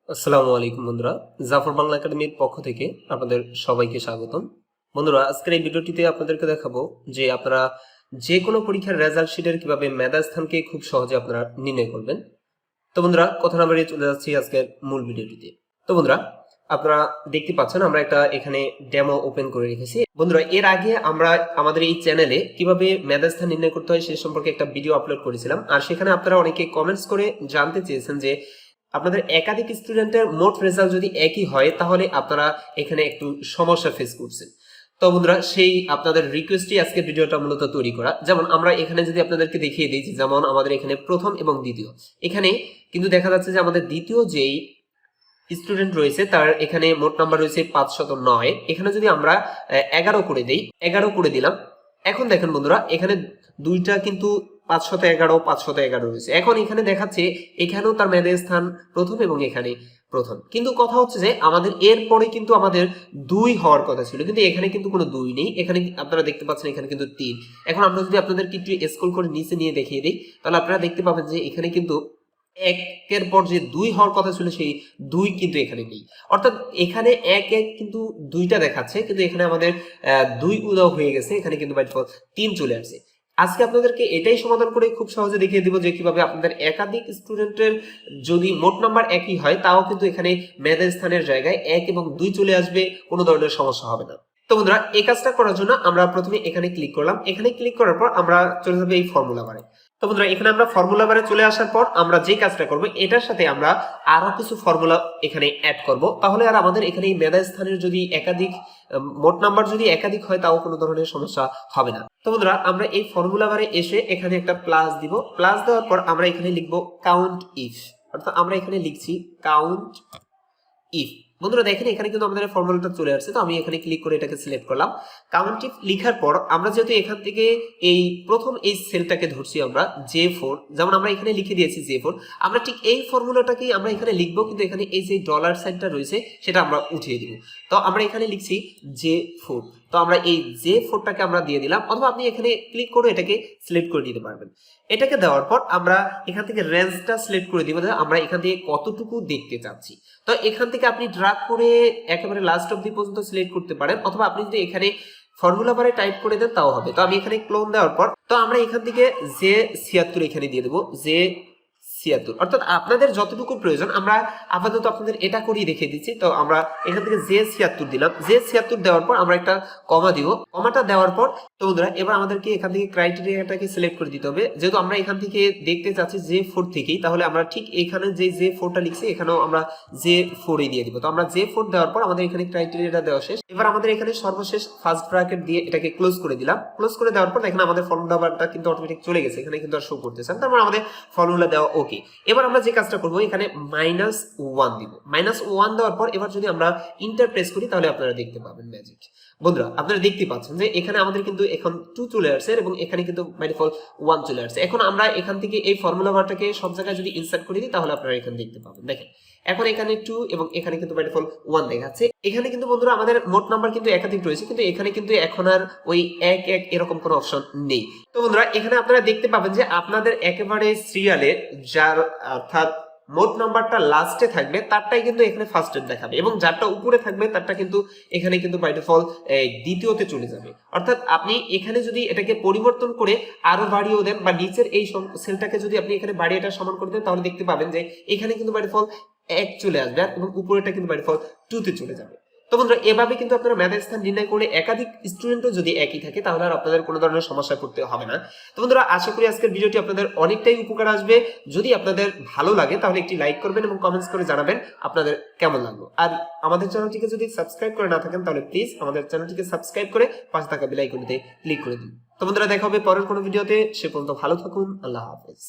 আসসালামু আলাইকুম বন্ধুরা, জাফর বাংলা একাডেমির পক্ষ থেকে আপনাদের সবাইকে স্বাগতম। বন্ধুরা, আজকের এই ভিডিওটিতে আপনাদেরকে দেখাবো যে আপনারা যে কোনো পরীক্ষার রেজাল্ট শিটের কিভাবে মেধাস্থানকে খুব সহজে আপনারা নির্ণয় করবেন। তো বন্ধুরা, কথা না বাড়িয়ে চলে যাচ্ছি আজকের মূল ভিডিওটিতে। তো বন্ধুরা, আপনারা দেখতে পাচ্ছেন আমরা একটা এখানে ডেমো ওপেন করে রেখেছি। বন্ধুরা, এর আগে আমরা আমাদের এই চ্যানেলে কিভাবে মেধাস্থান নির্ণয় করতে হয় সে সম্পর্কে একটা ভিডিও আপলোড করেছিলাম, আর সেখানে আপনারা অনেকে কমেন্টস করে জানতে চেয়েছেন যে আপনাদের একাধিক স্টুডেন্টের মোট রেজাল্ট যদি একই হয় তাহলে আপনারা এখানে একটু সমস্যা ফেস করছেন। তো বন্ধুরা, সেই আপনাদের রিকোয়েস্টই আজকে ভিডিওটা মূলত তৈরি করা। যেমন আমরা এখানে যদি আপনাদেরকে দেখিয়ে দিই, যেমন আমাদের এখানে প্রথম এবং দ্বিতীয়, এখানে কিন্তু দেখা যাচ্ছে যে আমাদের দ্বিতীয় যেই স্টুডেন্ট রয়েছে তার এখানে মোট নাম্বার রয়েছে 509। এখানে যদি আমরা 11 করে দেই, 11 করে দিলাম। এখন দেখেন বন্ধুরা, এখানে দুইটা কিন্তু 511 511 রয়েছে। এখন এখানে দেখাচ্ছে এখানেও তার মেধার স্থান প্রথম এবং এখানে প্রথম, কিন্তু কথা হচ্ছে যে আমাদের এরপরে কিন্তু আমাদের 2 হওয়ার কথা ছিল, কিন্তু এখানে কিন্তু কোনো 2 নেই। এখানে আপনারা দেখতে পাচ্ছেন এখানে কিন্তু 3। এখন আমরা যদি আপনাদেরকে একটু স্ক্রল করে নিচে নিয়ে দেখিয়ে দিই, তাহলে আপনারা দেখতে পাবেন যে এখানে কিন্তু একের পর যে 2 হওয়ার কথা ছিল সেই 2 কিন্তু এখানে নেই। অর্থাৎ এখানে 1 1 কিন্তু 2টা দেখাচ্ছে, কিন্তু এখানে আমাদের 2 উদাও হয়ে গেছে, এখানে কিন্তু বাই ডিফল্ট 3 চলে আসছে। আজকে আপনাদেরকে এটাই সমাধান করে খুব সহজে দেখিয়ে দিব যে কিভাবে আপনাদের একাধিক স্টুডেন্টের যদি মোট নাম্বার একই হয় তাও কিন্তু এখানে মেধার স্থানের জায়গায় 1 এবং 2 চলে আসবে, কোনো ধরনের সমস্যা হবে না। তো বন্ধুরা, এই কাজটা করার জন্য আমরা প্রথমে এখানে ক্লিক করলাম। এখানে ক্লিক করার পর আমরা চলে যাবো এই ফর্মুলা বারে। তো বন্ধুরা, এখানে আমরা ফর্মুলা বারে চলে আসার পর আমরা যে কাজটা করব এটার সাথে আমরা আরো কিছু ফর্মুলা এখানে অ্যাড করব, তাহলে আর আমাদের এখানে এই মেধা স্থানের যদি একাধিক মোট নাম্বার যদি একাধিক হয় তাও কোনো ধরনের সমস্যা হবে না। তো বন্ধুরা, আমরা এই ফর্মুলা বারে এসে এখানে একটা প্লাস দিব। প্লাস দেওয়ার পর আমরা এখানে লিখব কাউন্ট ইফ, অর্থাৎ আমরা এখানে লিখছি কাউন্ট ইফ। বন্ধুরা দেখেন, এখানে কিন্তু আমাদের ফর্মুলাটা চলে আসছে। তো আমি এখানে ক্লিক করে এটাকে সিলেক্ট করলাম। কাউন্ট ইফ লিখার পর আমরা যেহেতু এখান থেকে এই প্রথম এই সেলটাকে ধরছি আমরা J4, যেমন আমরা এখানে লিখে দিয়েছি J4, আমরা ঠিক এই ফর্মুলাটাকেই আমরা এখানে লিখবো, কিন্তু এখানে এই যে ডলার সাইনটা রয়েছে সেটা আমরা উঠিয়ে দিব। তো আমরা এখানে লিখছি J4। তো আমরা এই J4টাকে আমরা দিয়ে দিলাম, অথবা আপনি এখানে ক্লিক করে এটাকে সিলেক্ট করে দিতে পারবেন। এটাকে দেওয়ার পর আমরা এখান থেকে রেঞ্জটা সিলেক্ট করে দিব, আমরা এখান থেকে কতটুকু দেখতে চাচ্ছি। তো এখান থেকে আপনি ড্রাগ করে একেবারে লাস্ট অবধি পর্যন্ত সিলেক্ট করতে পারেন, অথবা আপনি যদি এখানে ফর্মুলা বারে টাইপ করে দেন তাও হবে। তো আমি এখানে ক্লোন দেওয়ার পর তো আমরা এখান থেকে J76 এখানে দিয়ে দেবো, J76। অর্থাৎ আপনাদের যতটুকু প্রয়োজন, আমরা আপাতত আপনাদের এটা করেই দেখিয়ে দিচ্ছি। তো আমরা এখান থেকে J76 দিলাম। J76 দেওয়ার পর আমরা একটা কমা দিব। কমাটা দেওয়ার পর তো বন্ধুরা, এবার আমাদেরকে এখান থেকে ক্রাইটেরিয়াটাকে সিলেক্ট করে দিতে হবে। যেহেতু আমরা এখান থেকে দেখতে চাচ্ছি J4 থেকেই, তাহলে আমরা ঠিক এখানে যে J4টা লিখছি এখানেও আমরা J4 দিয়ে দিব। তো আমরা J4 দেওয়ার পর আমাদের এখানে ক্রাইটেরিয়াটা দেওয়া শেষ। এবার আমাদের এখানে সর্বশেষ ফার্স্ট ব্র্যাকেট দিয়ে এটাকে ক্লোজ করে দিলাম। ক্লোজ করে দেওয়ার পর দেখেন আমাদের ফর্মুলা বারটা কিন্তু অটোমেটিক চলে গেছে, এখানে কিন্তু আর শো করতেছে না। তারপর আমাদের ফর্মুলা দেওয়া ওকে। এবার আমরা যে কাজটা করব, এখানে -1 দিব। -1 দেওয়ার পর এবার যদি আমরা ইন্টার প্রেস করি তাহলে আপনারা দেখতে পাবেন ম্যাজিক। বন্ধুরা, আপনারা দেখতে পাচ্ছেন যে এখানে আমাদের কিন্তু এখন 2 চলে আসছে এবং এখানে কিন্তু বাই ডিফল্ট 1 চলে আসছে। এখন আমরা এখান থেকে এই ফর্মুলা বারটাকে সব জায়গায় যদি ইনসার্ট করে দিই তাহলে আপনারা এখানে দেখতে পাবেন। দেখেন, এখন এখানে 2 এবং এখানে কিন্তু বাই ডিফল্ট 1 দেখাচ্ছে। এখানে কিন্তু বন্ধুরা আমাদের মোট নাম্বার কিন্তু একাধিক রয়েছে, কিন্তু এখানে কিন্তু এখন আর ওই 1 1 এরকম কোনো অপশন নেই। তো বন্ধুরা, এখানে আপনারা দেখতে পাবেন যে আপনাদের একেবারে সিরিয়ালে যার অর্থাৎ মোট নাম্বারটা লাস্টে থাকবে তারটাই কিন্তু এখানে ফার্স্টে দেখাবে, এবং যারটা উপরে থাকবে তারটা কিন্তু এখানে কিন্তু বাই ডিফল্ট দ্বিতীয়তে চলে যাবে। অর্থাৎ আপনি এখানে যদি এটাকে পরিবর্তন করে আরো বাড়িয়েও দেন, বা নিচের এই সেলটাকে যদি আপনি এখানে বাড়িয়ে এটা সমান করে দেন, তাহলে দেখতে পাবেন যে এখানে কিন্তু বাই ডিফল্ট 1 চলে আসবে, এবং উপরেটা কিন্তু বাই ডিফল্ট 2 তে চলে যাবে। তো বন্ধুরা, এভাবে কিন্তু আপনারা মেধার স্থান নির্ণয় করে একাধিক স্টুডেন্টও যদি একই থাকে তাহলে আর আপনাদের কোনো ধরনের সমস্যা করতে হবে না। তো বন্ধুরা, আশা করি আজকের ভিডিওটি আপনাদের অনেকটাই উপকার আসবে। যদি আপনাদের ভালো লাগে তাহলে একটি লাইক করবেন এবং কমেন্টস করে জানাবেন আপনাদের কেমন লাগলো। আর আমাদের চ্যানেলটিকে যদি সাবস্ক্রাইব করে না থাকেন তাহলে প্লিজ আমাদের চ্যানেলটিকে সাবস্ক্রাইব করে পাশে থাকা বেল আইকনটিতে ক্লিক করে দিন। তো বন্ধুরা, দেখা হবে পরের কোনো ভিডিওতে। সে পর্যন্ত ভালো থাকুন। আল্লাহ হাফেজ।